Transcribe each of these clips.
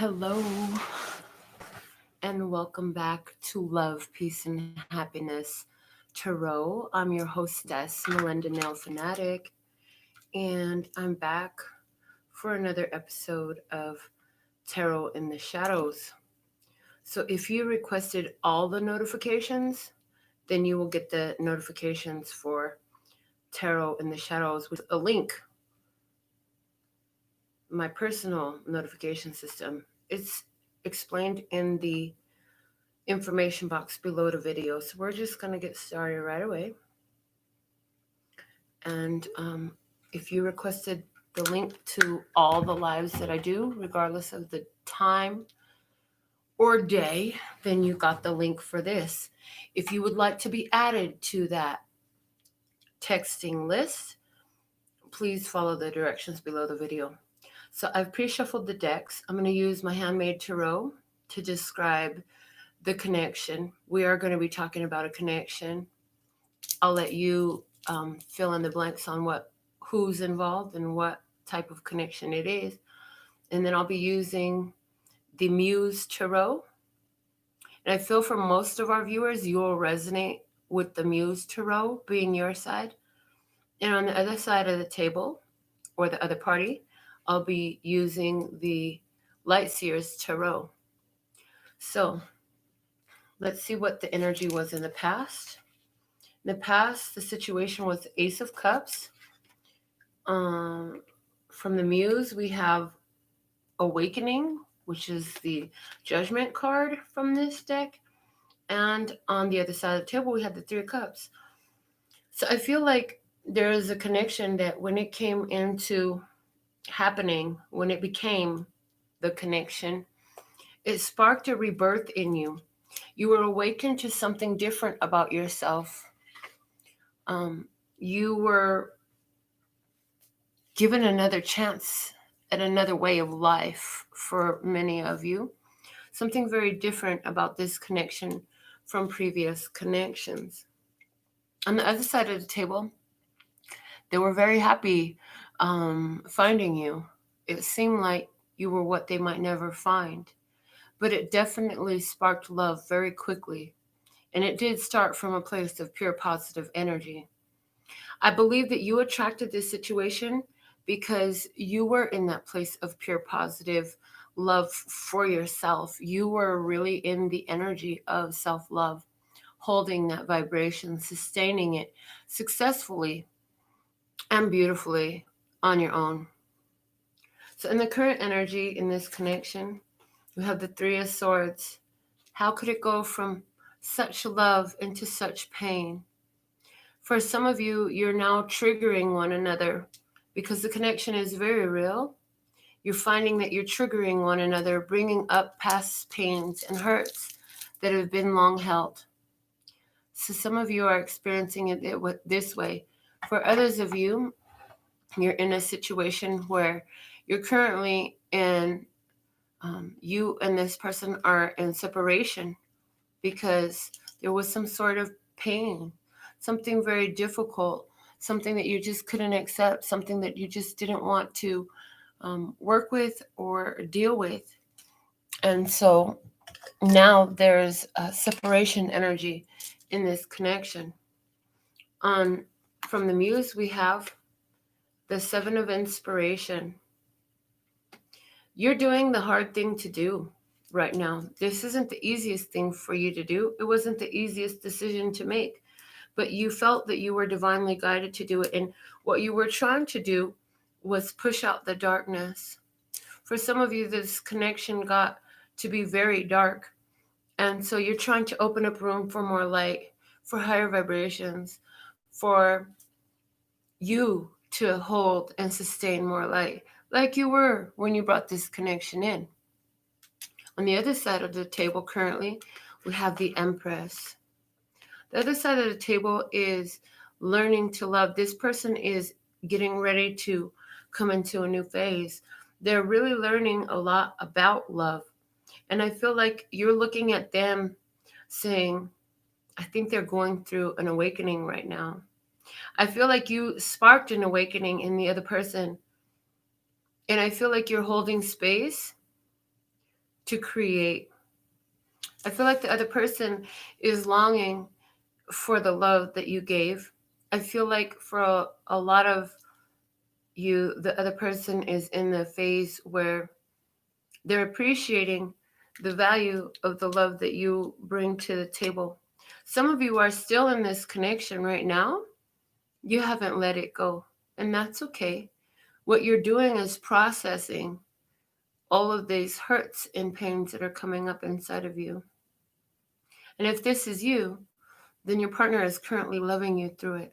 Hello, and welcome back to Love, Peace, and Happiness Tarot. I'm your hostess, Melinda NailFanatic, and I'm back for another episode of Tarot in the Shadows. So, if you requested all the notifications, then you will get the notifications for Tarot in the Shadows with a link. My personal notification system. It's explained in the information box below the video. So we're just going to get started right away. And if you requested the link to all the lives that I do, regardless of the time or day, then you got the link for this. If you would like to be added to that texting list, please follow the directions below the video. So I've pre-shuffled the decks. I'm going to use my handmade tarot to describe the connection. We are going to be talking about a connection. I'll let you fill in the blanks on who's involved and what type of connection it is. And then I'll be using the Muse Tarot. And I feel for most of our viewers, you will resonate with the Muse Tarot being your side. And on the other side of the table, or the other party, I'll be using the Light Seers Tarot. So let's see what the energy was in the past. In the past, the situation was Ace of Cups. From the Muse, we have Awakening, which is the Judgment card from this deck. And on the other side of the table, we have the Three of Cups. So I feel like there is a connection that when it came into happening, when it became the connection, it sparked a rebirth in you. You were awakened to something different about yourself. You were given another chance at another way of life for many of you. Something very different about this connection from previous connections. On the other side of the table, they were very happy finding you. It seemed like you were what they might never find. But it definitely sparked love very quickly. And it did start from a place of pure positive energy. I believe that you attracted this situation because you were in that place of pure positive love for yourself. You were really in the energy of self-love, holding that vibration, sustaining it successfully and beautifully on your own. So in the current energy in this connection, we have the Three of Swords. How could it go from such love into such pain? For some of you, you're now triggering one another because the connection is very real. You're finding that you're triggering one another, bringing up past pains and hurts that have been long held. So some of you are experiencing it this way. For others of you, you're in a situation where you're currently in, you and this person are in separation because there was some sort of pain, something very difficult, something that you just couldn't accept, something that you just didn't want to work with or deal with. And so now there's a separation energy in this connection. From the Muse, we have the Seven of Inspiration. You're doing the hard thing to do right now. This isn't the easiest thing for you to do. It wasn't the easiest decision to make, but you felt that you were divinely guided to do it. And what you were trying to do was push out the darkness. For some of you, this connection got to be very dark. And so you're trying to open up room for more light, for higher vibrations, for you to hold and sustain more light, like you were when you brought this connection in. On the other side of the table currently, we have the Empress. The other side of the table is learning to love. This person is getting ready to come into a new phase. They're really learning a lot about love. And I feel like you're looking at them saying, I think they're going through an awakening right now. I feel like you sparked an awakening in the other person. And I feel like you're holding space to create. I feel like the other person is longing for the love that you gave. I feel like for a lot of you, the other person is in the phase where they're appreciating the value of the love that you bring to the table. Some of you are still in this connection right now. You haven't let it go, and that's okay. What you're doing is processing all of these hurts and pains that are coming up inside of you. And if this is you, then your partner is currently loving you through it.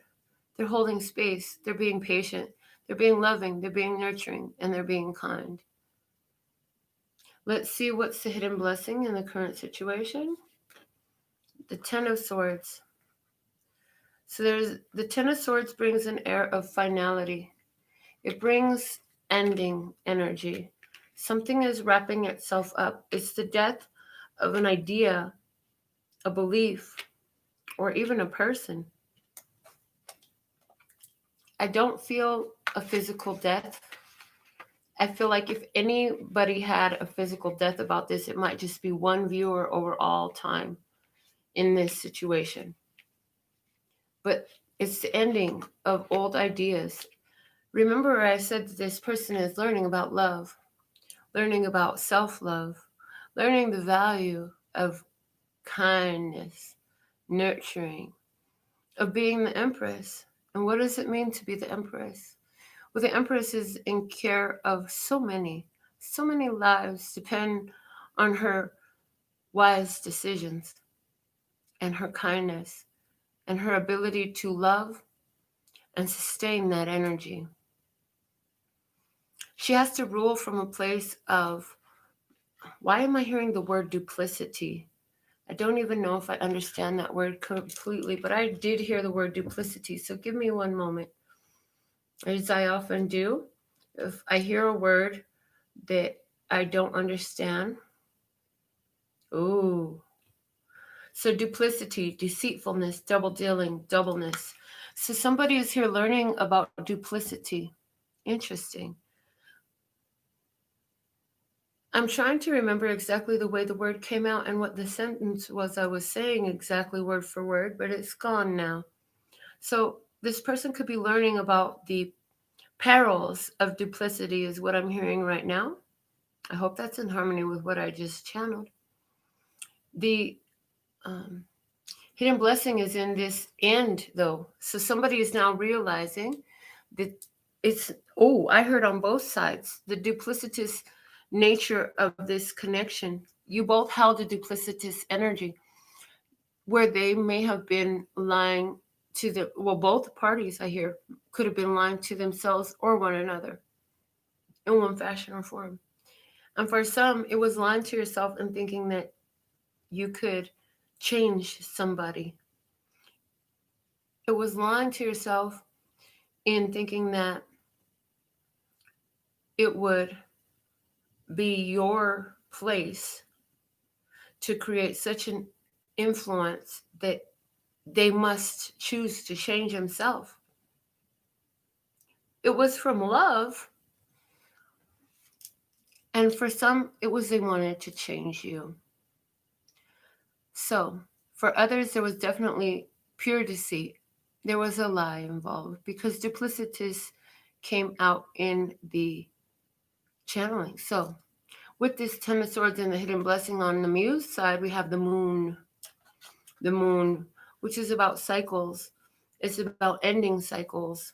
They're holding space, they're being patient, they're being loving, they're being nurturing, and they're being kind. Let's see what's the hidden blessing in the current situation. The Ten of Swords. So there's the Ten of Swords brings an air of finality. It brings ending energy. Something is wrapping itself up. It's the death of an idea, a belief, or even a person. I don't feel a physical death. I feel like if anybody had a physical death about this, it might just be one viewer over all time in this situation. But it's the ending of old ideas. Remember, I said that this person is learning about love, learning about self-love, learning the value of kindness, nurturing, of being the Empress. And what does it mean to be the Empress? Well, the Empress is in care of so many lives depend on her wise decisions and her kindness and her ability to love and sustain that energy. She has to rule from a place of, why am I hearing the word duplicity? I don't even know if I understand that word completely, but I did hear the word duplicity. So give me one moment. As I often do, if I hear a word that I don't understand, ooh. So duplicity, deceitfulness, double dealing, doubleness. So somebody is here learning about duplicity. Interesting. I'm trying to remember exactly the way the word came out and what the sentence was I was saying exactly word for word, but it's gone now. So this person could be learning about the perils of duplicity is what I'm hearing right now. I hope that's in harmony with what I just channeled. The hidden blessing is in this end, though. So somebody is now realizing that it's, I heard on both sides, the duplicitous nature of this connection. You both held a duplicitous energy where they may have been lying to both parties, I hear, could have been lying to themselves or one another in one fashion or form. And for some, it was lying to yourself and thinking that you could change somebody. It was lying to yourself in thinking that it would be your place to create such an influence that they must choose to change themselves. It was from love. And for some, it was they wanted to change you. So for others, there was definitely pure deceit. There was a lie involved because duplicitous came out in the channeling. So with this Ten of Swords and the hidden blessing on the Muse side, we have the moon, which is about cycles. It's about ending cycles,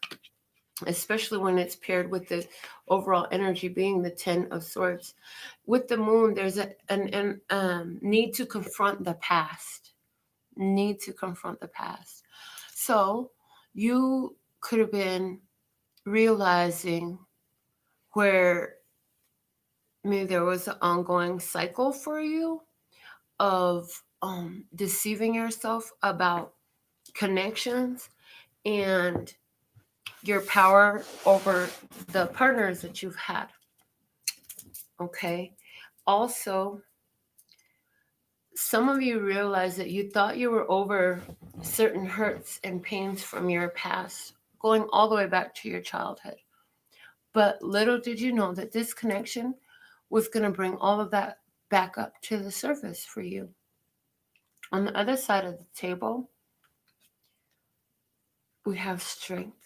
especially when it's paired with the overall energy being the Ten of Swords. With the moon, there's a need to confront the past. Need to confront the past. So you could have been realizing where maybe there was an ongoing cycle for you of deceiving yourself about connections and your power over the partners that you've had. Okay. Also, some of you realize that you thought you were over certain hurts and pains from your past, going all the way back to your childhood. But little did you know that this connection was going to bring all of that back up to the surface for you. On the other side of the table, we have strength.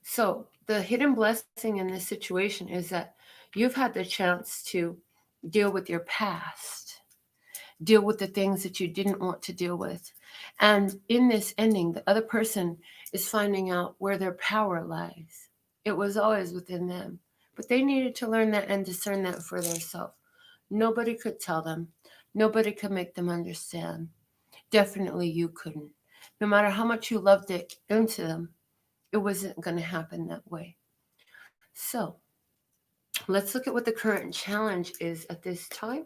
So the hidden blessing in this situation is that you've had the chance to deal with your past, deal with the things that you didn't want to deal with. And in this ending, the other person is finding out where their power lies. It was always within them, but they needed to learn that and discern that for themselves. Nobody could tell them. Nobody could make them understand. Definitely you couldn't. No matter how much you loved it into them, it wasn't going to happen that way. So let's look at what the current challenge is at this time.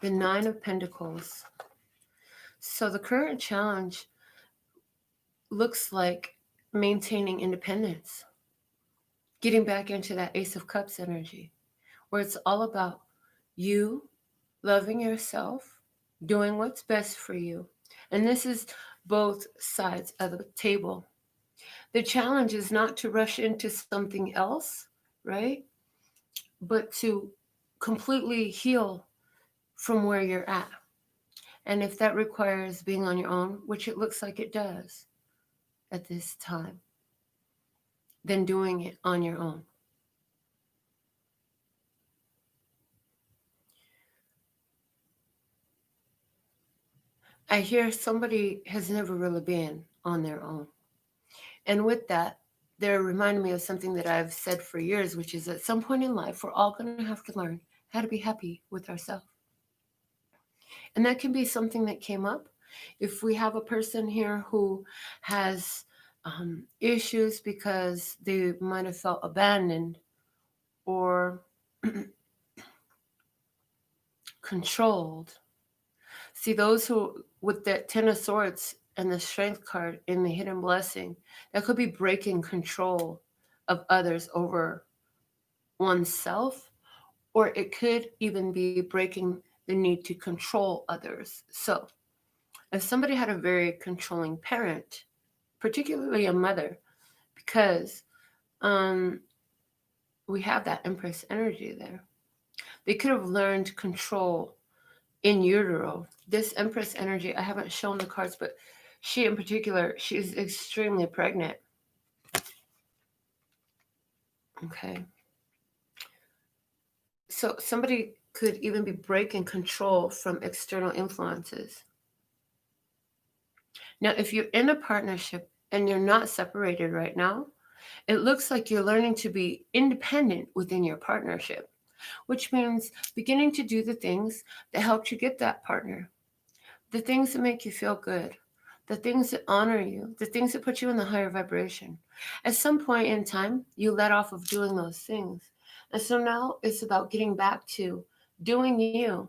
The Nine of Pentacles. So the current challenge looks like maintaining independence, getting back into that Ace of Cups energy, where it's all about you loving yourself, doing what's best for you. And this is both sides of the table. The challenge is not to rush into something else, right? But to completely heal from where you're at. And if that requires being on your own, which it looks like it does at this time, then doing it on your own. I hear somebody has never really been on their own. And with that, they're reminding me of something that I've said for years, which is at some point in life, we're all going to have to learn how to be happy with ourselves. And that can be something that came up. If we have a person here who has issues because they might have felt abandoned or controlled. See, those who, with that Ten of Swords and the Strength card in the Hidden Blessing, that could be breaking control of others over oneself, or it could even be breaking the need to control others. So, if somebody had a very controlling parent, particularly a mother, because we have that Empress energy there, they could have learned control in utero. This Empress energy, I haven't shown the cards, but she in particular, she's extremely pregnant. Okay. So somebody could even be breaking control from external influences. Now, if you're in a partnership and you're not separated right now, it looks like you're learning to be independent within your partnership, which means beginning to do the things that helped you get that partner, the things that make you feel good, the things that honor you, the things that put you in the higher vibration. At some point in time, you let off of doing those things. And so now it's about getting back to doing you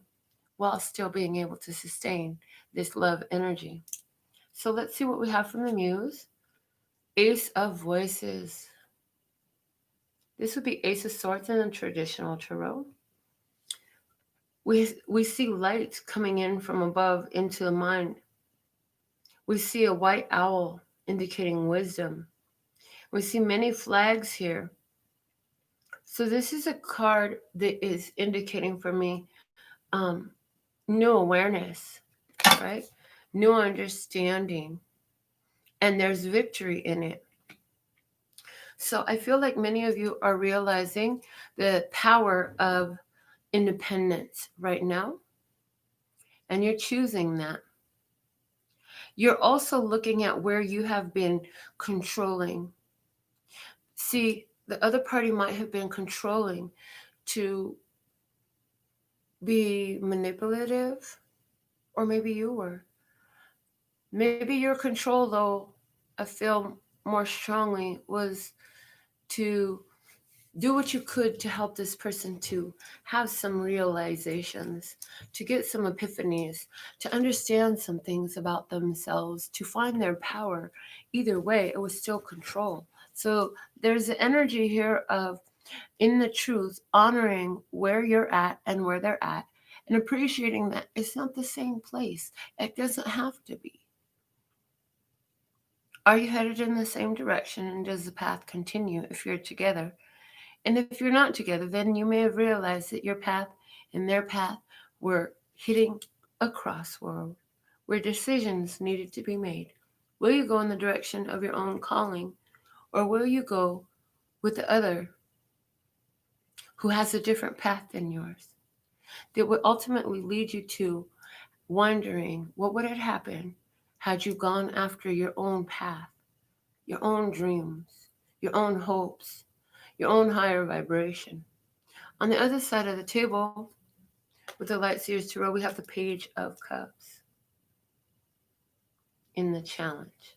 while still being able to sustain this love energy. So let's see what we have from the Muse. Ace of Voices. This would be Ace of Swords in a traditional tarot. We see light coming in from above into the mind. We see a white owl indicating wisdom. We see many flags here. So this is a card that is indicating for me new awareness, right? New understanding. And there's victory in it. So I feel like many of you are realizing the power of independence right now. And you're choosing that. You're also looking at where you have been controlling. See, the other party might have been controlling to be manipulative, or maybe you were. Maybe your control, though, I feel more strongly, was to do what you could to help this person to have some realizations, to get some epiphanies, to understand some things about themselves, to find their power. Either way, it was still control. So there's the energy here of, in the truth, honoring where you're at and where they're at, and appreciating that it's not the same place. It doesn't have to be. Are you headed in the same direction, and does the path continue if you're together? And if you're not together, then you may have realized that your path and their path were hitting a crossroad where decisions needed to be made. Will you go in the direction of your own calling, or will you go with the other who has a different path than yours that would ultimately lead you to wondering what would have happened had you gone after your own path, your own dreams, your own hopes, your own higher vibration? On the other side of the table, with the Light Seers Tarot, we have the Page of Cups in the challenge.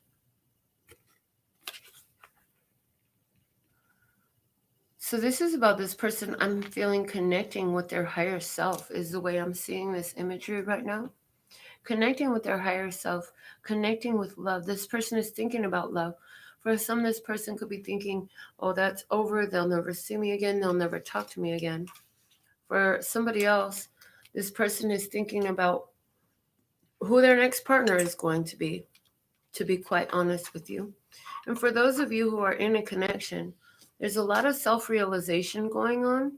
So this is about this person. I'm feeling connecting with their higher self is the way I'm seeing this imagery right now. Connecting with their higher self, connecting with love. This person is thinking about love. For some, this person could be thinking, oh, that's over. They'll never see me again. They'll never talk to me again. For somebody else, this person is thinking about who their next partner is going to be quite honest with you. And for those of you who are in a connection, there's a lot of self-realization going on.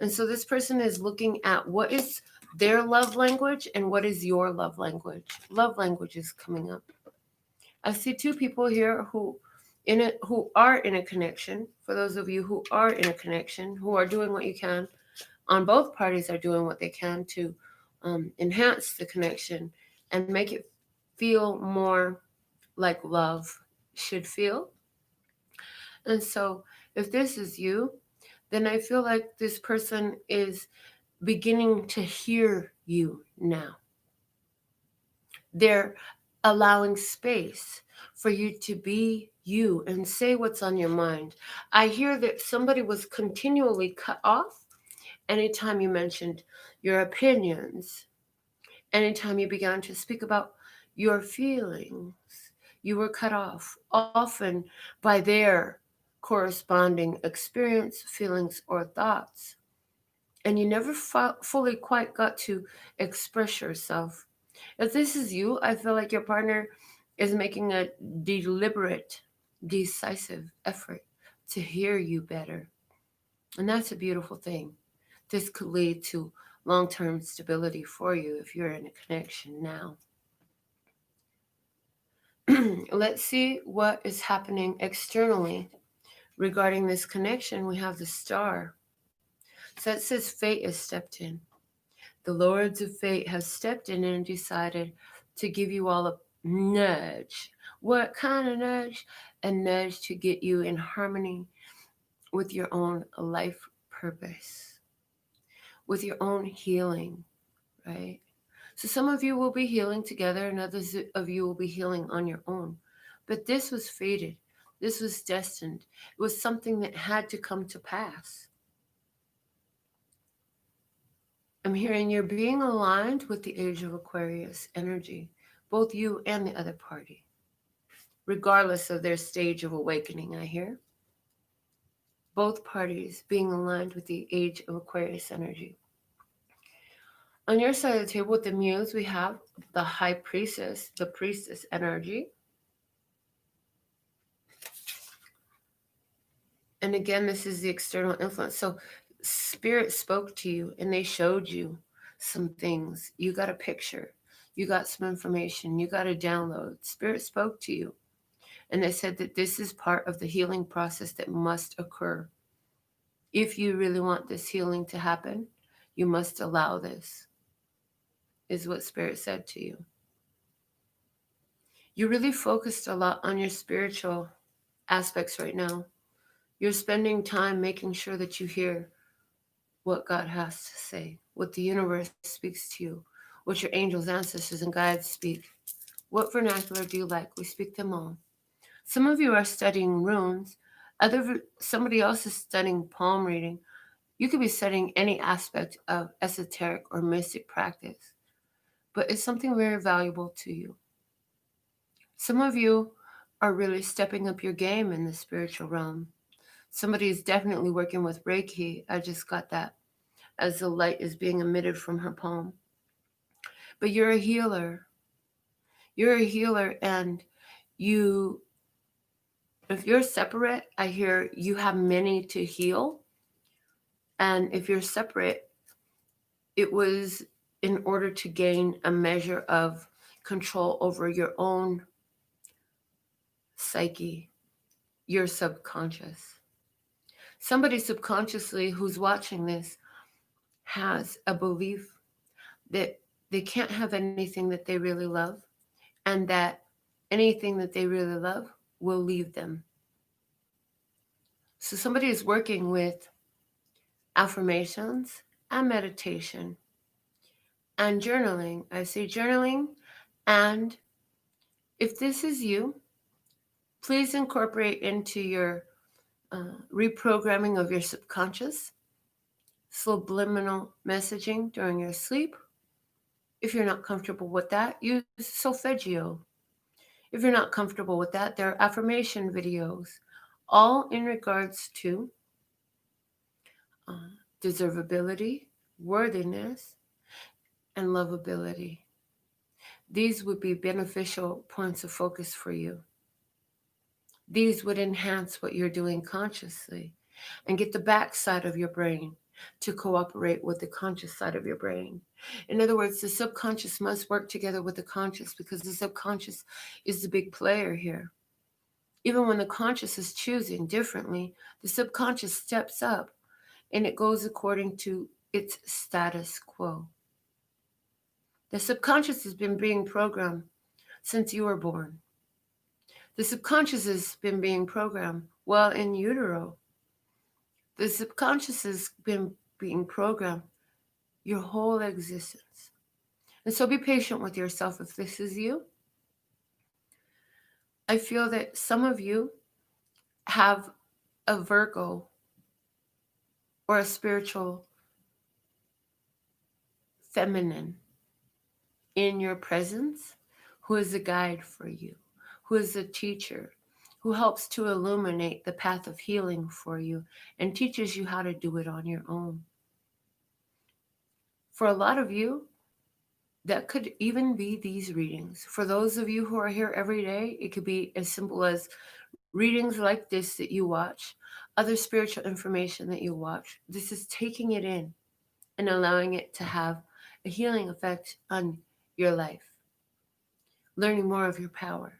And so this person is looking at what is their love language and what is your love language. Love language is coming up. I see two people here who are in a connection. For those of you who are in a connection, who are doing what you can, on both parties are doing what they can to enhance the connection and make it feel more like love should feel. And so if this is you, then I feel like this person is beginning to hear you now. They're allowing space for you to be you and say what's on your mind. I hear that somebody was continually cut off anytime you mentioned your opinions, anytime you began to speak about your feelings. You were cut off, often by their corresponding experience, feelings, or thoughts. And you never fully quite got to express yourself. If this is you, I feel like your partner is making a deliberate, decisive effort to hear you better. And that's a beautiful thing. This could lead to long term stability for you if you're in a connection now. Let's see what is happening externally regarding this connection. We have the Star. So it says fate is stepped in. The Lords of Fate have stepped in and decided to give you all a nudge. What kind of nudge? A nudge to get you in harmony with your own life purpose, with your own healing, right? So some of you will be healing together and others of you will be healing on your own. But this was fated. This was destined. It was something that had to come to pass. I'm hearing you're being aligned with the Age of Aquarius energy, both you and the other party, regardless of their stage of awakening, I hear. Both parties being aligned with the Age of Aquarius energy. On your side of the table with the Muse, we have the High Priestess, the Priestess energy. And again, this is the external influence. So Spirit spoke to you and they showed you some things. You got a picture. You got some information. You got a download. Spirit spoke to you. And they said that this is part of the healing process that must occur. If you really want this healing to happen, you must allow this, is what Spirit said to you. You're really focused a lot on your spiritual aspects right now. You're spending time making sure that you hear what God has to say, what the universe speaks to you, what your angels, ancestors, and guides speak. What vernacular do you like? We speak them all. Some of you are studying runes. Somebody else is studying palm reading. You could be studying any aspect of esoteric or mystic practice, but it's something very valuable to you. Some of you are really stepping up your game in the spiritual realm. Somebody is definitely working with Reiki. I just got that as the light is being emitted from her palm. But you're a healer. You're a healer, and if you're separate, I hear you have many to heal And if you're separate, it was in order to gain a measure of control over your own psyche, your subconscious. Somebody subconsciously who's watching this has a belief that they can't have anything that they really love, and that anything that they really love will leave them. So somebody is working with affirmations and meditation and journaling. I say journaling, and if this is you, please incorporate into your reprogramming of your subconscious subliminal messaging during your sleep. If you're not comfortable with that, use solfeggio. If you're not comfortable with that, there are affirmation videos, all in regards to uh, deservability, worthiness, and lovability. These would be beneficial points of focus for you. These would enhance what you're doing consciously and get the backside of your brain to cooperate with the conscious side of your brain. In other words, the subconscious must work together with the conscious, because the subconscious is the big player here. Even when the conscious is choosing differently, the subconscious steps up and it goes according to its status quo. The subconscious has been being programmed since you were born. The subconscious has been being programmed while in utero. The subconscious has been being programmed your whole existence. And so be patient with yourself if this is you. I feel that some of you have a Virgo or a spiritual feminine in your presence who is a guide for you, who is a teacher, who helps to illuminate the path of healing for you and teaches you how to do it on your own. For a lot of you, that could even be these readings. For those of you who are here every day, it could be as simple as readings like this that you watch, other spiritual information that you watch. This is taking it in and allowing it to have a healing effect on your life, learning more of your power.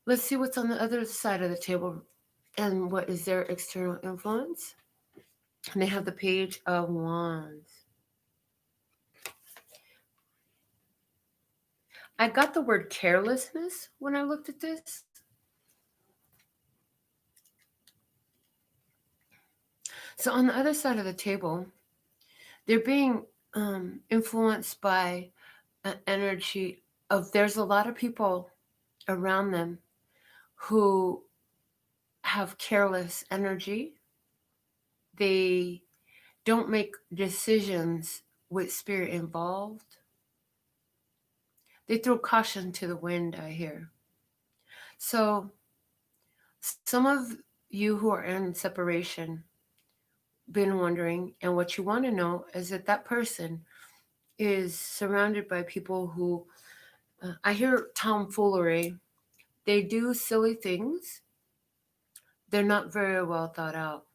Let's see what's on the other side of the table and what is their external influence. And they have the Page of Wands. I got the word carelessness when I looked at this. So on the other side of the table, they're being influenced by an energy of, there's a lot of people around them who have careless energy. They don't make decisions with spirit involved. They throw caution to the wind, I hear. So some of you who are in separation been wondering, and what you want to know is that that person is surrounded by people who, I hear tomfoolery. They do silly things. They're not very well thought out.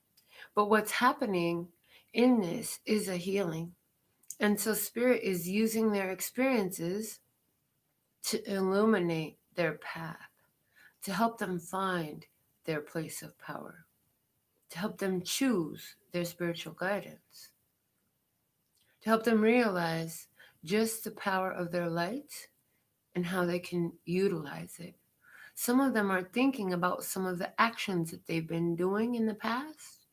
But what's happening in this is a healing. And so Spirit is using their experiences to illuminate their path, to help them find their place of power, to help them choose their spiritual guidance, to help them realize just the power of their light and how they can utilize it. Some of them are thinking about some of the actions that they've been doing in the past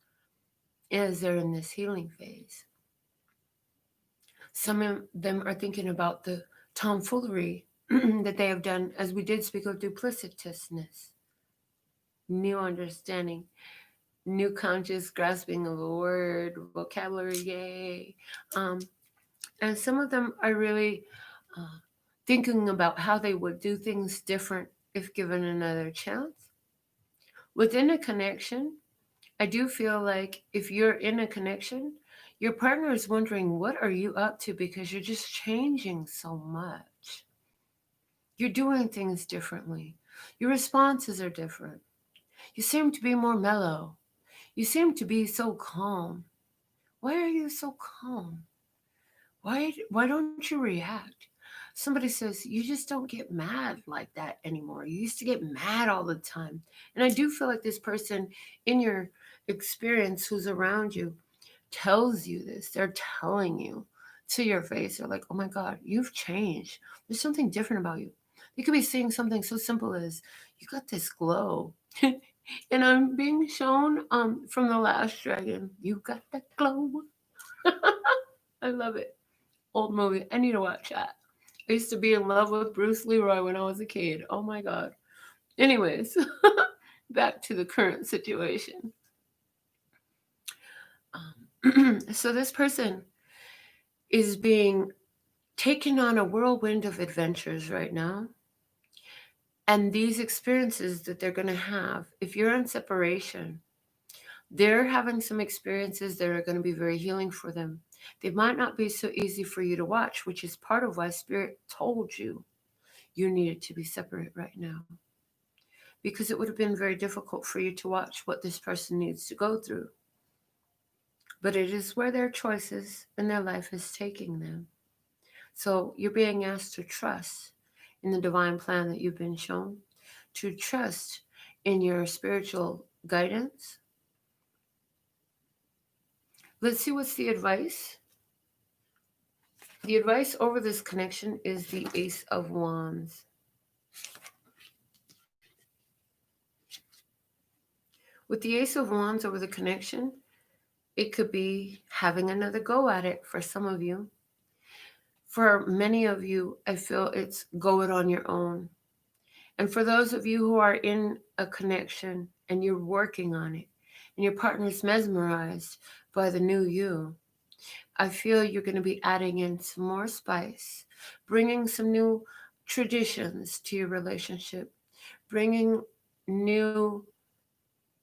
as they're in this healing phase. Some of them are thinking about the tomfoolery that they have done, as we did speak of duplicitousness, new understanding, new conscious grasping of a word, vocabulary, yay. And some of them are really uh, thinking about how they would do things different if given another chance. Within a connection, I do feel like if you're in a connection, your partner is wondering, what are you up to? Because you're just changing so much. You're doing things differently. Your responses are different. You seem to be more mellow. You seem to be so calm. Why are you so calm? Why don't you react? Somebody says, you just don't get mad like that anymore. You used to get mad all the time. And I do feel like this person in your experience who's around you tells you this. They're telling you to your face. They're like, oh my God, you've changed. There's something different about you. You could be saying something so simple as, you got this glow. And I'm being shown from The Last Dragon, you got that glow. I love it. Old movie. I need to watch that. I used to be in love with Bruce Leroy when I was a kid. Oh my God. Anyways, back to the current situation. So this person is being taken on a whirlwind of adventures right now. And these experiences that they're going to have, if you're in separation, they're having some experiences that are going to be very healing for them. They might not be so easy for you to watch, which is part of why Spirit told you needed to be separate right now. Because it would have been very difficult for you to watch what this person needs to go through. But it is where their choices and their life is taking them. So you're being asked to trust in the divine plan that you've been shown, to trust in your spiritual guidance. Let's see what's the advice. The advice over this connection is the Ace of Wands. With the Ace of Wands over the connection, it could be having another go at it for some of you. For many of you, I feel it's go it on your own. And for those of you who are in a connection and you're working on it, and your partner is mesmerized by the new you, I feel you're going to be adding in some more spice, bringing some new traditions to your relationship, bringing new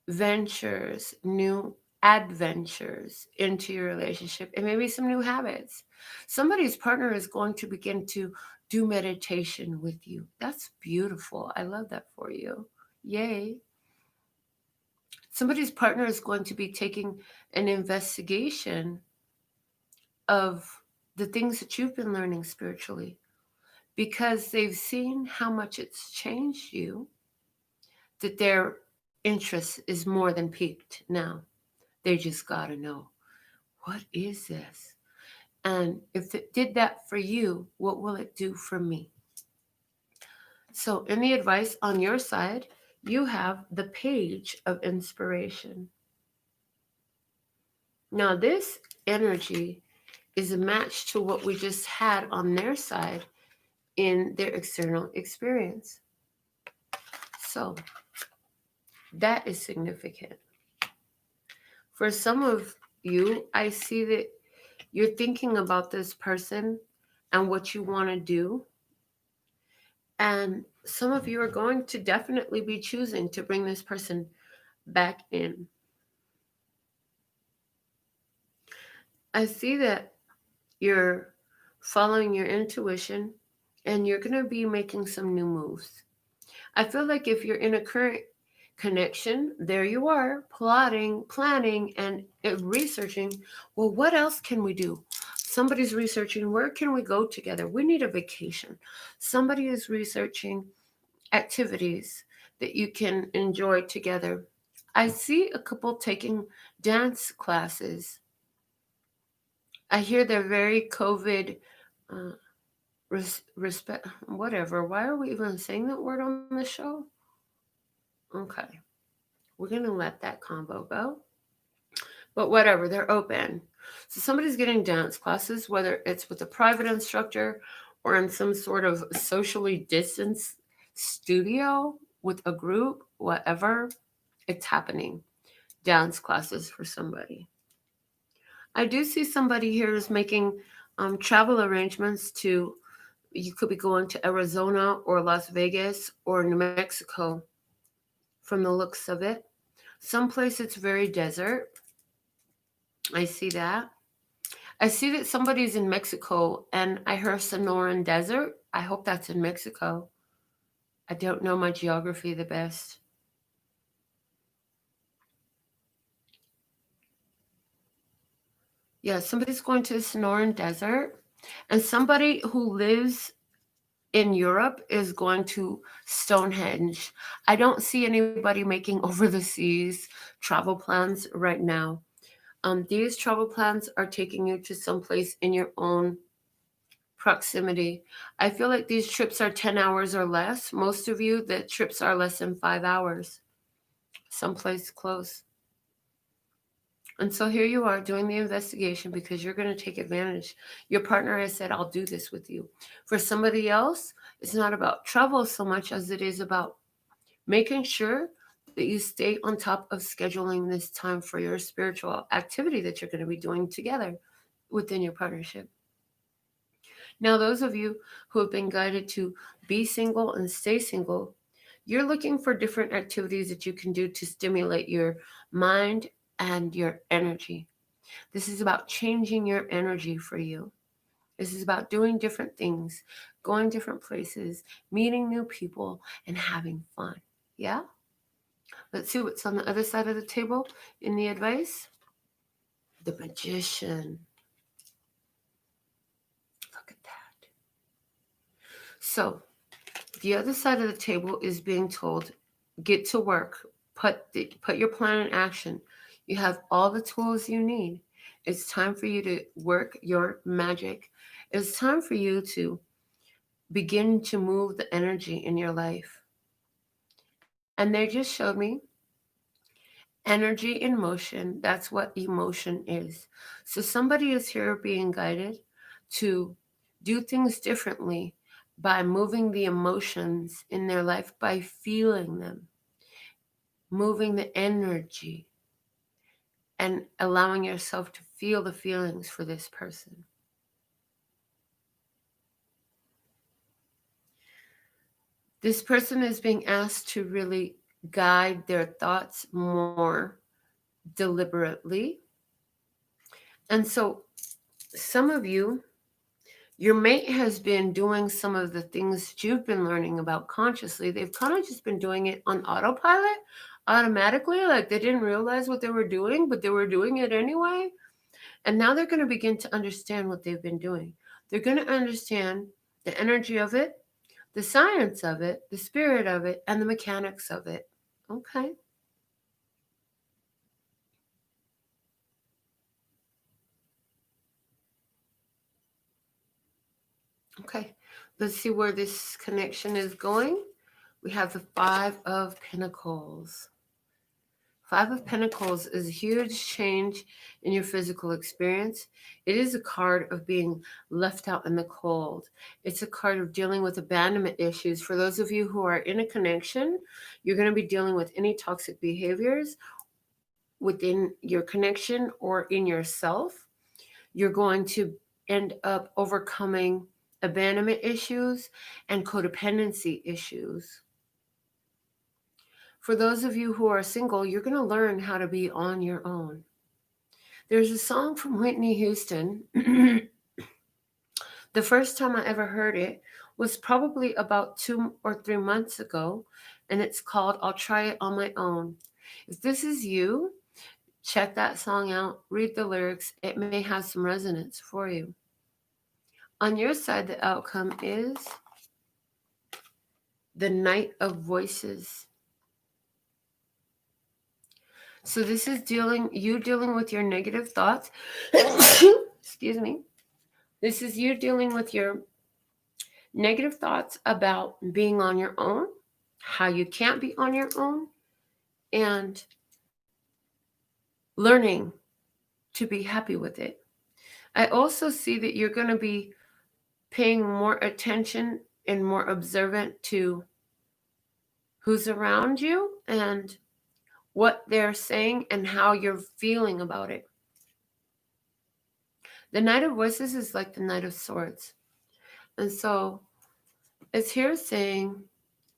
ventures, new adventures into your relationship, and maybe some new habits. Somebody's partner is going to begin to do meditation with you. That's beautiful. I love that for you. Yay. Somebody's partner is going to be taking an investigation of the things that you've been learning spiritually because they've seen how much it's changed you, that their interest is more than peaked now. They just got to know, what is this? And if it did that for you, what will it do for me? So in the advice on your side, you have the Page of Inspiration. Now this energy is a match to what we just had on their side in their external experience. So that is significant. For some of you, I see that you're thinking about this person and what you want to do. And some of you are going to definitely be choosing to bring this person back in. I see that you're following your intuition and you're going to be making some new moves. I feel like if you're in a current connection, there you are, plotting, planning, and researching. Well, what else can we do? Somebody's researching, where can we go together? We need a vacation. Somebody is researching activities that you can enjoy together. I see a couple taking dance classes. I hear they're very COVID respect, whatever. Why are we even saying that word on the show? Okay. We're going to let that combo go. But whatever, they're open. So somebody's getting dance classes, whether it's with a private instructor or in some sort of socially distanced studio with a group, whatever, it's happening. Dance classes for somebody. I do see somebody here who's making travel arrangements to, you could be going to Arizona or Las Vegas or New Mexico from the looks of it. Someplace it's very desert. I see that. I see that somebody's in Mexico and I heard Sonoran Desert. I hope that's in Mexico. I don't know my geography the best. Yeah, somebody's going to the Sonoran Desert, and somebody who lives in Europe is going to Stonehenge. I don't see anybody making over the seas travel plans right now. These travel plans are taking you to someplace in your own proximity. I feel like these trips are 10 hours or less. Most of you, the trips are less than 5 hours, someplace close. And so here you are doing the investigation because you're going to take advantage. Your partner has said, I'll do this with you. For somebody else, it's not about travel so much as it is about making sure that you stay on top of scheduling this time for your spiritual activity that you're going to be doing together within your partnership. Now, those of you who have been guided to be single and stay single, you're looking for different activities that you can do to stimulate your mind and your energy. This is about changing your energy for you. This is about doing different things, going different places, meeting new people, and having fun. Yeah? Let's see what's on the other side of the table in the advice. The Magician. Look at that. So, the other side of the table is being told, get to work, put your plan in action. You have all the tools you need. It's time for you to work your magic. It's time for you to begin to move the energy in your life. And they just showed me energy in motion. That's what emotion is. So somebody is here being guided to do things differently by moving the emotions in their life, by feeling them, moving the energy, and allowing yourself to feel the feelings for this person. This person is being asked to really guide their thoughts more deliberately. And so, some of you, your mate has been doing some of the things that you've been learning about consciously. They've kind of just been doing it on autopilot, automatically, like they didn't realize what they were doing, but they were doing it anyway. And now they're going to begin to understand what they've been doing. They're going to understand the energy of it, the science of it, the spirit of it, and the mechanics of it. Okay. Okay. Let's see where this connection is going. We have the Five of Pentacles. Five of Pentacles is a huge change in your physical experience. It is a card of being left out in the cold. It's a card of dealing with abandonment issues. For those of you who are in a connection, you're going to be dealing with any toxic behaviors within your connection or in yourself. You're going to end up overcoming abandonment issues and codependency issues. For those of you who are single, you're going to learn how to be on your own. There's a song from Whitney Houston. The first time I ever heard it was probably about 2 or 3 months ago, and it's called I'll Try It on My Own. If this is you, check that song out, read the lyrics. It may have some resonance for you. On your side, the outcome is the Knight of Voices. So this is you dealing with your negative thoughts. Excuse me. This is you dealing with your negative thoughts about being on your own, how you can't be on your own, and learning to be happy with it. I also see that you're going to be paying more attention and more observant to who's around you and what they're saying and how you're feeling about it. The Knight of Voices is like the Knight of Swords. And so it's here saying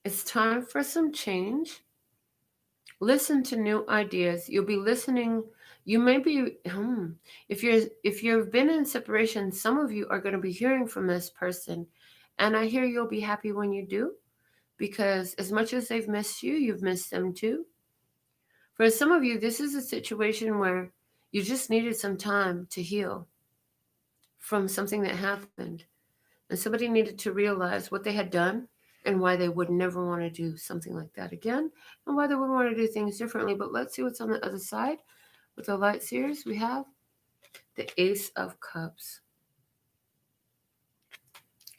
it's time for some change. Listen to new ideas. You'll be listening. You may be, if you've been in separation, some of you are going to be hearing from this person. And I hear you'll be happy when you do, because as much as they've missed you, you've missed them too. For some of you, this is a situation where You just needed some time to heal from something that happened. And somebody needed to realize what they had done and why they would never want to do something like that again and why they would want to do things differently. But let's see what's on the other side. With the light series, we have the Ace of Cups.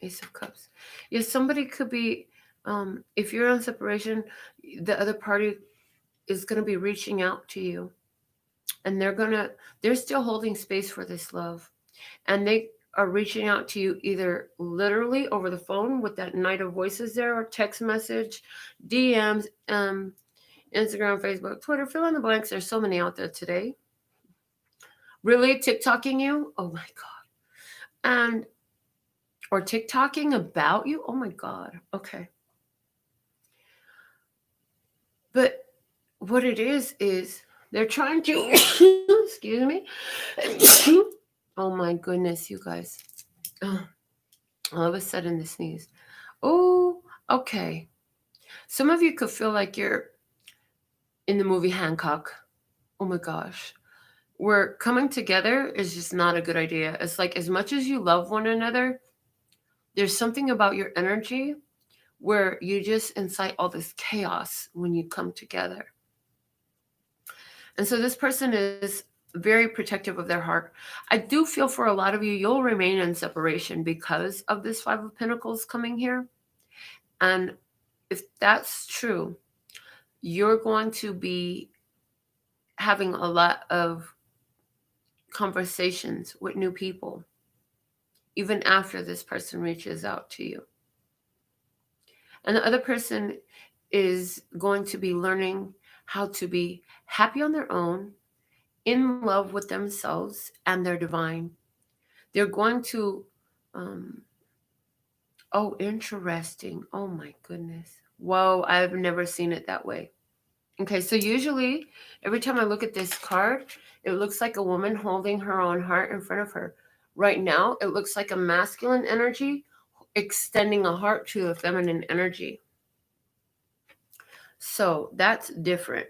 Ace of Cups. Yes, somebody could be, if you're on separation, the other party is going to be reaching out to you. And they're still holding space for this love. And they are reaching out to you either literally over the phone with that Knight of Voices there, or text message, DMs, Instagram, Facebook, Twitter, fill in the blanks. There's so many out there today. Really TikToking you? Oh my God. And or TikToking about you? Oh my God. Okay. But what it is they're trying to excuse me. Oh my goodness, you guys. Oh, all of a sudden the sneeze. Oh, okay. Some of you could feel like you're in the movie Hancock. Oh my gosh. Where coming together is just not a good idea. It's like as much as you love one another, there's something about your energy where you just incite all this chaos when you come together. And so this person is very protective of their heart. I do feel for a lot of you, you'll remain in separation because of this Five of Pentacles coming here. And if that's true, you're going to be having a lot of conversations with new people, even after this person reaches out to you. And the other person is going to be learning how to be happy on their own, in love with themselves and their divine. They're going to, oh, interesting. Oh my goodness. Whoa, I've never seen it that way. Okay, so usually every time I look at this card, it looks like a woman holding her own heart in front of her. Right now, it looks like a masculine energy extending a heart to a feminine energy. So that's different.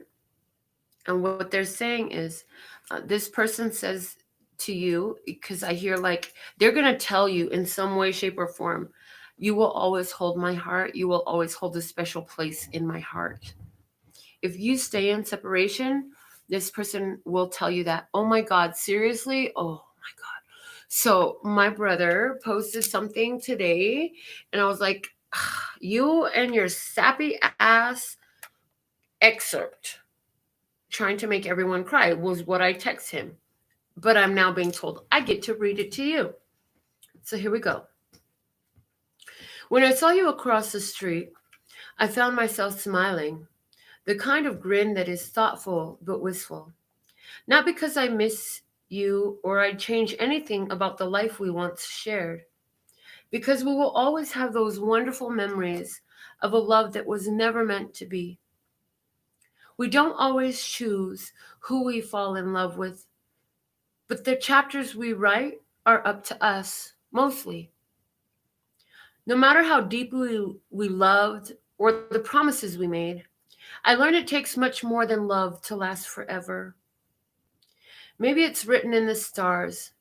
And what they're saying is this person says to you, because I hear like they're going to tell you in some way, shape, or form, you will always hold my heart. You will always hold a special place in my heart. If you stay in separation, this person will tell you that. Oh my God, seriously? Oh my God. So my brother posted something today and I was like, you and your sappy ass excerpt trying to make everyone cry was what I text him. But I'm now being told I get to read it to you. So here we go. When I saw you across the street, I found myself smiling, the kind of grin that is thoughtful but wistful. Not because I miss you or I'd change anything about the life we once shared, because we will always have those wonderful memories of a love that was never meant to be. We don't always choose who we fall in love with, but the chapters we write are up to us, mostly. No matter how deeply we loved or the promises we made, I learned it takes much more than love to last forever. Maybe it's written in the stars.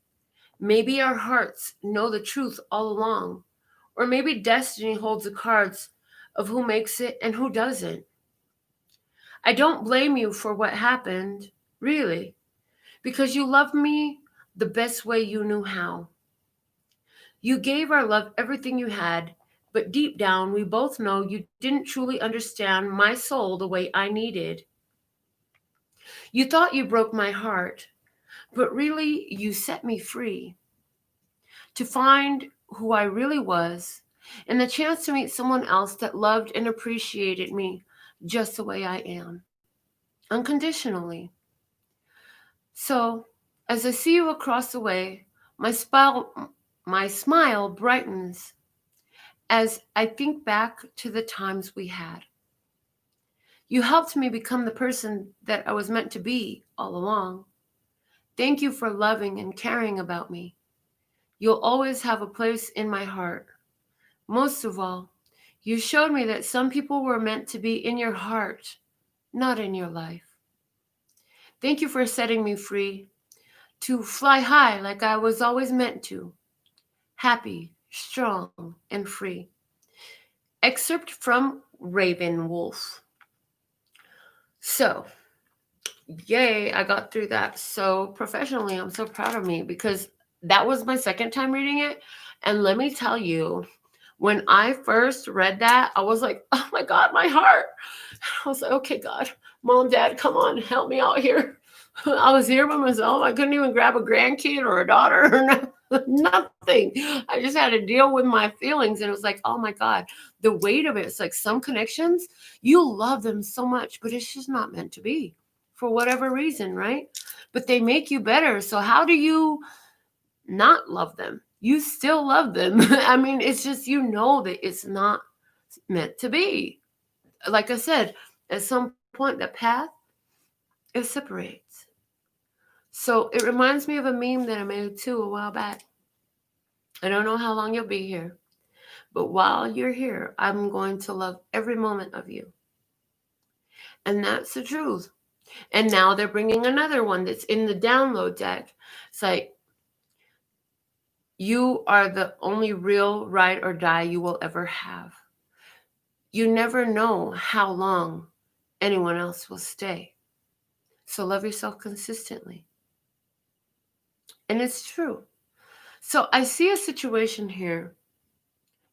Maybe our hearts know the truth all along. Or maybe destiny holds the cards of who makes it and who doesn't. I don't blame you for what happened, really, because you loved me the best way you knew how. You gave our love everything you had, but deep down, we both know you didn't truly understand my soul the way I needed. You thought you broke my heart, but really, you set me free to find who I really was and the chance to meet someone else that loved and appreciated me just the way I am, unconditionally. So, as I see you across the way, my smile brightens as I think back to the times we had. You helped me become the person that I was meant to be all along. Thank you for loving and caring about me. You'll always have a place in my heart. Most of all, you showed me that some people were meant to be in your heart, not in your life. Thank you for setting me free. to fly high like I was always meant to, happy, strong, and free. Excerpt from Raven Wolf. So, yay, I got through that so professionally. I'm so proud of me because that was my second time reading it. And let me tell you, when I first read that, I was like, oh my God, my heart. I was like, okay, God, Mom, Dad, come on, help me out here. I was here by myself. I couldn't even grab a grandkid or a daughter or nothing. I just had to deal with my feelings. And it was like, oh my God, the weight of it. It's like some connections, you love them so much, but it's just not meant to be for whatever reason, right? But they make you better. So how do you not love them? You still love them. I mean, it's just, you know that it's not meant to be. Like I said, at some point, the path, it separates. So it reminds me of a meme that I made too a while back. I don't know how long you'll be here, but while you're here, I'm going to love every moment of you. And that's the truth. And now they're bringing another one that's in the download deck. It's like, you are the only real ride or die you will ever have. You never know how long anyone else will stay. So love yourself consistently. And it's true. So I see a situation here.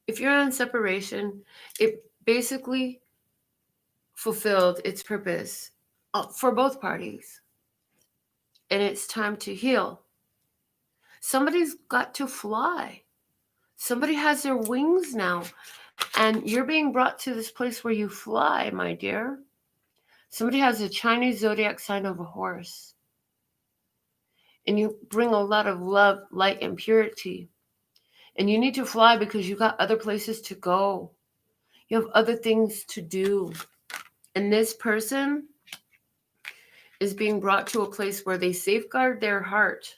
If you're on separation, it basically fulfilled its purpose for both parties. And it's time to heal. Somebody's got to fly. Somebody has their wings now. And you're being brought to this place where you fly, my dear. Somebody has a Chinese zodiac sign of a horse. And you bring a lot of love, light, and purity. And you need to fly because you got other places to go. You have other things to do. And this person is being brought to a place where they safeguard their heart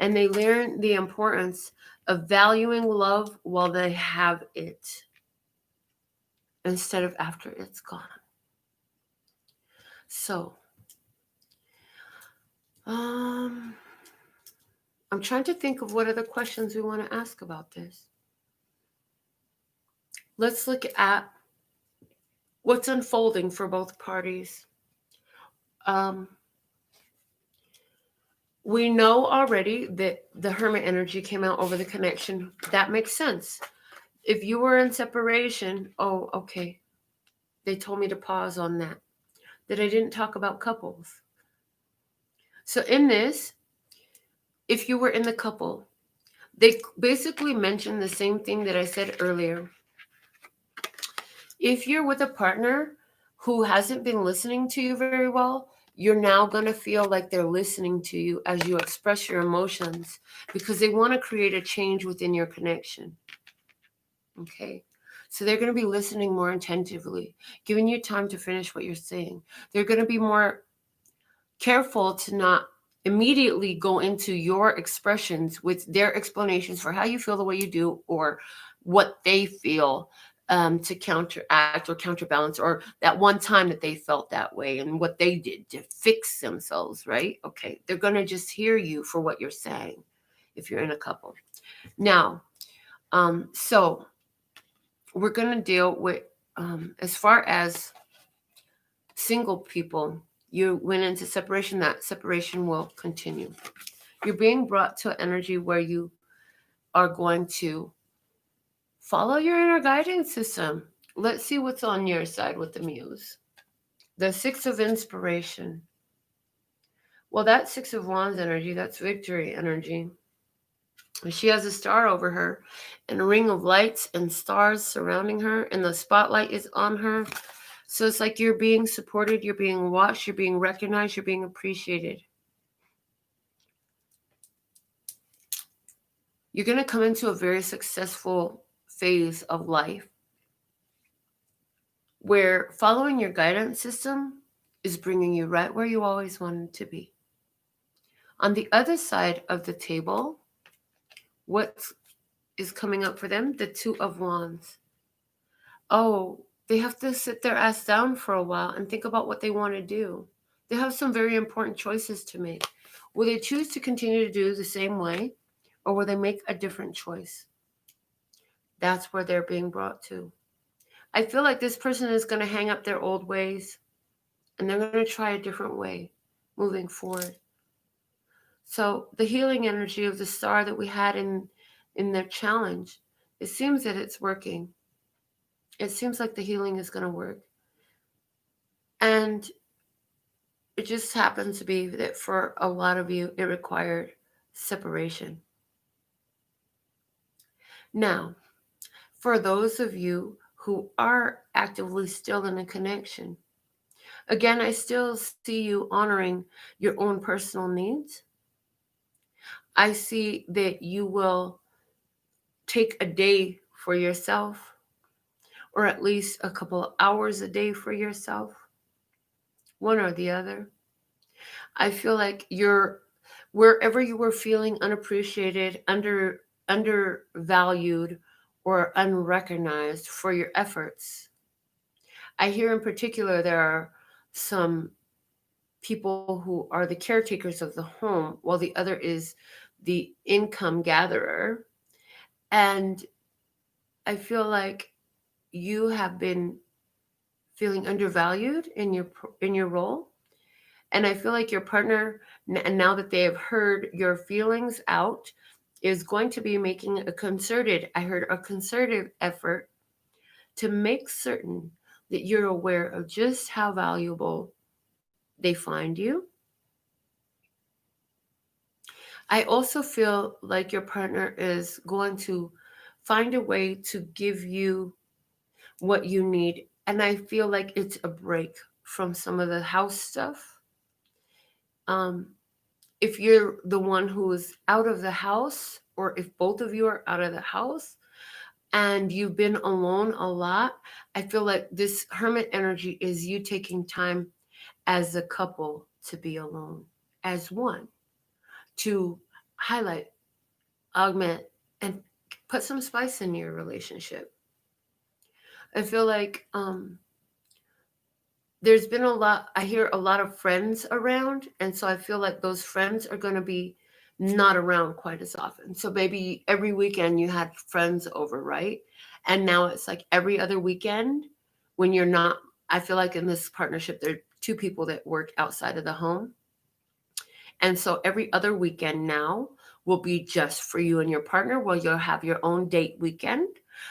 and they learn the importance of valuing love while they have it instead of after it's gone. So, I'm trying to think of what other questions we want to ask about this. Let's look at what's unfolding for both parties. We know already that the Hermit energy came out over the connection. That makes sense. If you were in separation, oh, okay. They told me to pause on that I didn't talk about couples. So in this, if you were in the couple, they basically mentioned the same thing that I said earlier. If you're with a partner who hasn't been listening to you very well, you're now going to feel like they're listening to you as you express your emotions because they want to create a change within your connection. Okay? So they're going to be listening more attentively, giving you time to finish what you're saying. They're going to be more careful to not immediately go into your expressions with their explanations for how you feel the way you do or what they feel to counteract or counterbalance, or that one time that they felt that way and what they did to fix themselves, right? Okay, they're going to just hear you for what you're saying if you're in a couple. Now, so we're going to deal with, as far as single people, you went into separation, that separation will continue. You're being brought to an energy where you are going to follow your inner guidance system. Let's see what's on your side with the Muse. The Six of Inspiration. Well, that's Six of Wands energy. That's victory energy. She has a star over her and a ring of lights and stars surrounding her, and the spotlight is on her. So it's like you're being supported, you're being watched, you're being recognized, you're being appreciated. You're going to come into a very successful phase of life where following your guidance system is bringing you right where you always wanted to be. On the other side of the table, what is coming up for them? The Two of Wands. Oh, they have to sit their ass down for a while and think about what they want to do. They have some very important choices to make. Will they choose to continue to do the same way, or will they make a different choice? That's where they're being brought to. I feel like this person is going to hang up their old ways and they're going to try a different way moving forward. So the healing energy of the star that we had in their challenge, it seems that it's working. It seems like the healing is going to work. And it just happens to be that for a lot of you, it required separation. Now, for those of you who are actively still in a connection, again, I still see you honoring your own personal needs. I see that you will take a day for yourself, or at least a couple of hours a day for yourself, one or the other. I feel like you're wherever you were feeling unappreciated, undervalued, or unrecognized for your efforts. I hear in particular there are some people who are the caretakers of the home, while the other is the income gatherer. And I feel like you have been feeling undervalued in your role, and I feel like your partner, and now that they have heard your feelings out, is going to be making a concerted effort to make certain that you're aware of just how valuable they find you. I also feel like your partner is going to find a way to give you what you need. And I feel like it's a break from some of the house stuff. Um, if you're the one who is out of the house, or if both of you are out of the house and you've been alone a lot, I feel like this hermit energy is you taking time as a couple to be alone, as one, to highlight, augment, and put some spice in your relationship. I feel like there's been I hear a lot of friends around, and so I feel like those friends are going to be not around quite as often. So maybe every weekend you had friends over, right? And now it's like every other weekend when you're not. I feel like in this partnership, there are two people that work outside of the home. And so every other weekend now will be just for you and your partner. Well, you'll have your own date weekend.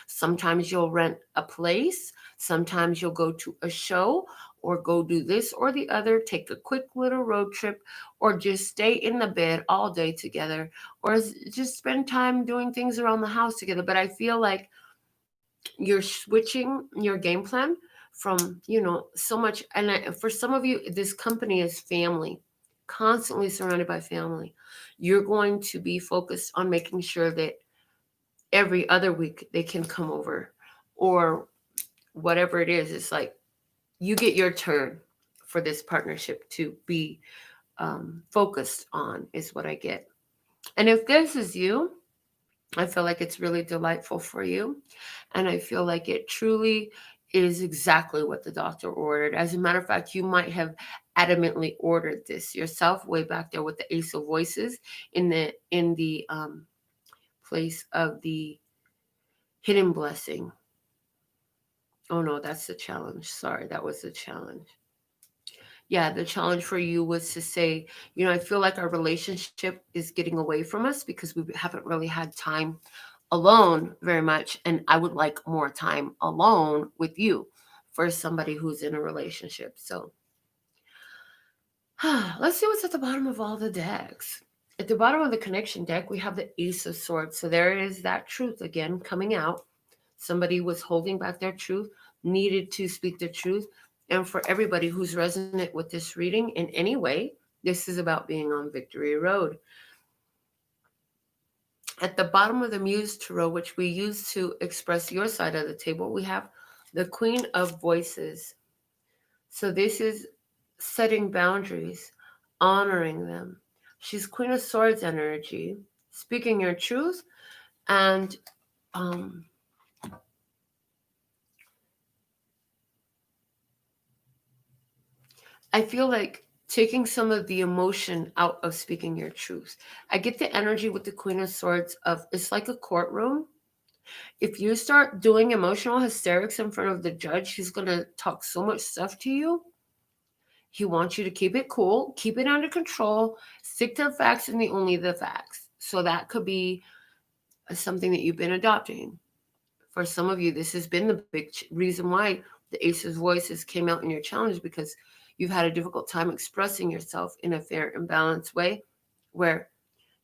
Sometimes you'll rent a place. Sometimes you'll go to a show or go do this or the other, take a quick little road trip, or just stay in the bed all day together, or just spend time doing things around the house together. But I feel like you're switching your game plan from, so much. And for some of you, this company is family, constantly surrounded by family. You're going to be focused on making sure that every other week they can come over, or whatever it is. It's like you get your turn for this partnership to be focused on, is what I get. And if this is you, I feel like it's really delightful for you. And I feel like it truly is exactly what the doctor ordered. As a matter of fact, you might have adamantly ordered this yourself way back there with the Ace of Voices in the place of the hidden blessing. Oh no, that's the challenge. Sorry, that was the challenge. Yeah, the challenge for you was to say, I feel like our relationship is getting away from us because we haven't really had time alone very much. And I would like more time alone with you for somebody who's in a relationship. So let's see what's at the bottom of all the decks. At the bottom of the connection deck, we have the Ace of Swords. So there is that truth again coming out. Somebody was holding back their truth, needed to speak the truth. And for everybody who's resonant with this reading in any way, this is about being on Victory Road. At the bottom of the Muse Tarot, which we use to express your side of the table, we have the Queen of Voices. So this is setting boundaries, honoring them. She's Queen of Swords energy, speaking your truth, and I feel like taking some of the emotion out of speaking your truth. I get the energy with the Queen of Swords of it's like a courtroom. If you start doing emotional hysterics in front of the judge, he's going to talk so much stuff to you. He wants you to keep it cool, keep it under control, stick to the facts and only the facts. So that could be something that you've been adopting. For some of you, this has been the big reason why the Ace's voices came out in your challenge, because you've had a difficult time expressing yourself in a fair and balanced way where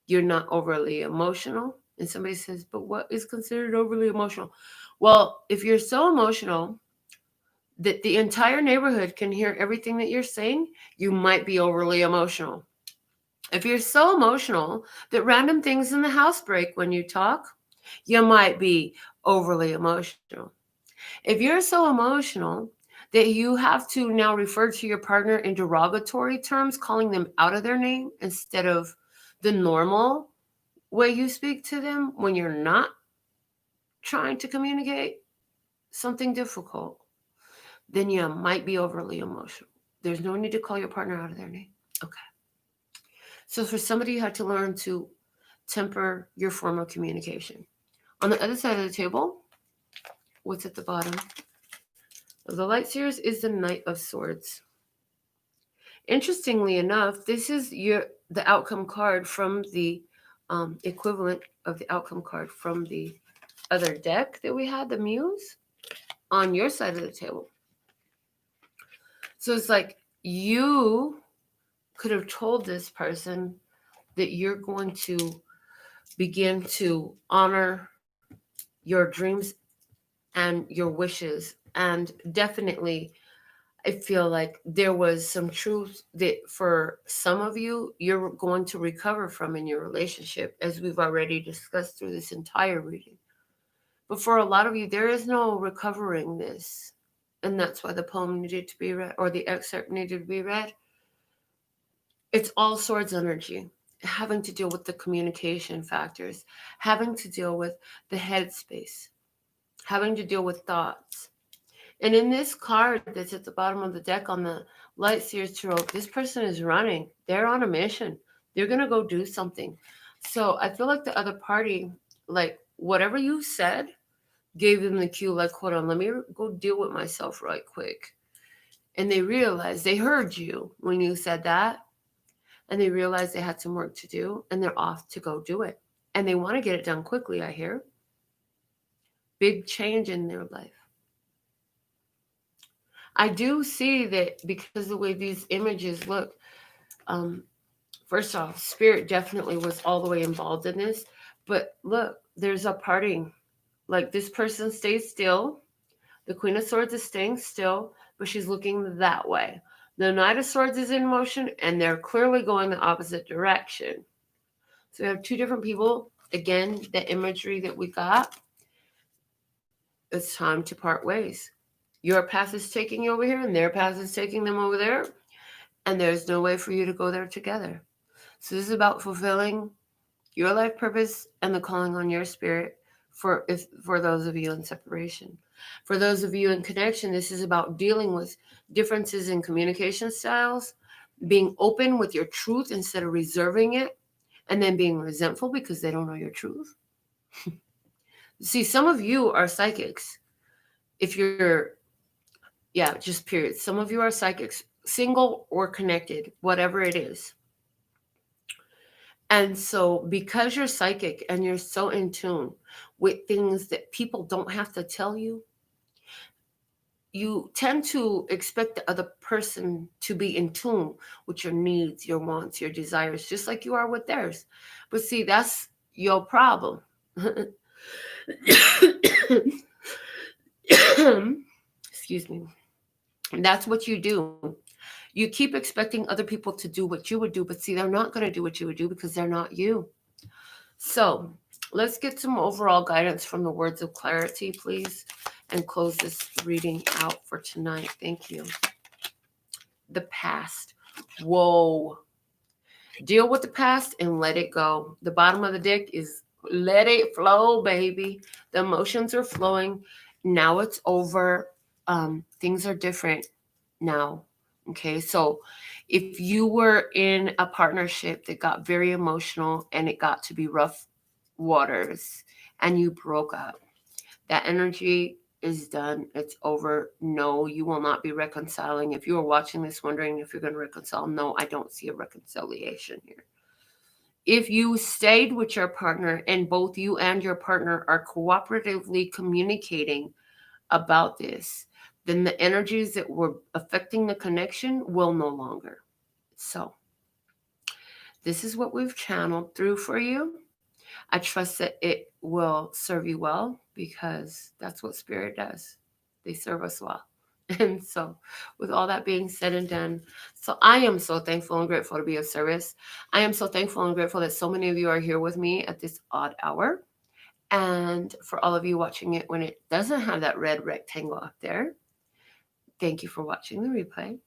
you're not overly emotional. And somebody says, but what is considered overly emotional? Well, if you're so emotional that the entire neighborhood can hear everything that you're saying, you might be overly emotional. If you're so emotional that random things in the house break when you talk, you might be overly emotional. If you're so emotional that you have to now refer to your partner in derogatory terms, calling them out of their name instead of the normal way you speak to them when you're not trying to communicate something difficult, then you might be overly emotional. There's no need to call your partner out of their name. Okay. So for somebody, you have to learn to temper your form of communication. On the other side of the table, what's at the bottom of the light series is the Knight of Swords. Interestingly enough, this is the outcome card from the equivalent of the outcome card from the other deck that we had, the Muse, on your side of the table. So it's like you could have told this person that you're going to begin to honor your dreams and your wishes. And definitely, I feel like there was some truth that for some of you, you're going to recover from in your relationship, as we've already discussed through this entire reading. But for a lot of you, there is no recovering this. And that's why the poem needed to be read, or the excerpt needed to be read. It's all swords energy, having to deal with the communication factors, having to deal with the headspace, having to deal with thoughts. And in this card that's at the bottom of the deck on the Light Seers Tarot, this person is running. They're on a mission. They're going to go do something. So I feel like the other party, like whatever you said, gave them the cue, like, hold on, let me go deal with myself right quick. And they realized, they heard you when you said that, and they realized they had some work to do, and they're off to go do it. And they want to get it done quickly, I hear. Big change in their life. I do see that because the way these images look, first off, Spirit definitely was all the way involved in this. But look, there's a parting. Like this person stays still. The Queen of Swords is staying still, but she's looking that way. The Knight of Swords is in motion, and they're clearly going the opposite direction. So we have two different people. Again, the imagery that we got, it's time to part ways. Your path is taking you over here, and their path is taking them over there, and there's no way for you to go there together. So this is about fulfilling your life purpose and the calling on your spirit for those of you in separation. For those of you in connection, this is about dealing with differences in communication styles, being open with your truth instead of reserving it, and then being resentful because they don't know your truth. See, some of you are psychics. If you're, just period. Some of you are psychics, single or connected, whatever it is. And so because you're psychic and you're so in tune with things that people don't have to tell you, you tend to expect the other person to be in tune with your needs, your wants, your desires, just like you are with theirs. But see, that's your problem. Excuse me. That's what you do. You keep expecting other people to do what you would do, but see, they're not going to do what you would do because they're not you. So let's get some overall guidance from the words of clarity, please, and close this reading out for tonight. Thank you. The past. Whoa. Deal with the past and let it go. The bottom of the deck is let it flow, baby. The emotions are flowing. Now it's over. Things are different now. Okay, so if you were in a partnership that got very emotional and it got to be rough waters and you broke up, that energy is done. It's over. No, you will not be reconciling. If you are watching this wondering if you're going to reconcile, no, I don't see a reconciliation here. If you stayed with your partner and both you and your partner are cooperatively communicating about this, then the energies that were affecting the connection will no longer. So, this is what we've channeled through for you. I trust that it will serve you well because that's what Spirit does. They serve us well. And so, with all that being said and done, so I am so thankful and grateful to be of service. I am so thankful and grateful that so many of you are here with me at this odd hour. And for all of you watching it when it doesn't have that red rectangle up there, thank you for watching the replay.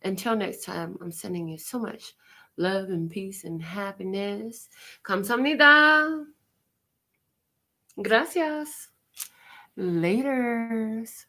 Until next time, I'm sending you so much love and peace and happiness. 감사합니다. Gracias. Laters.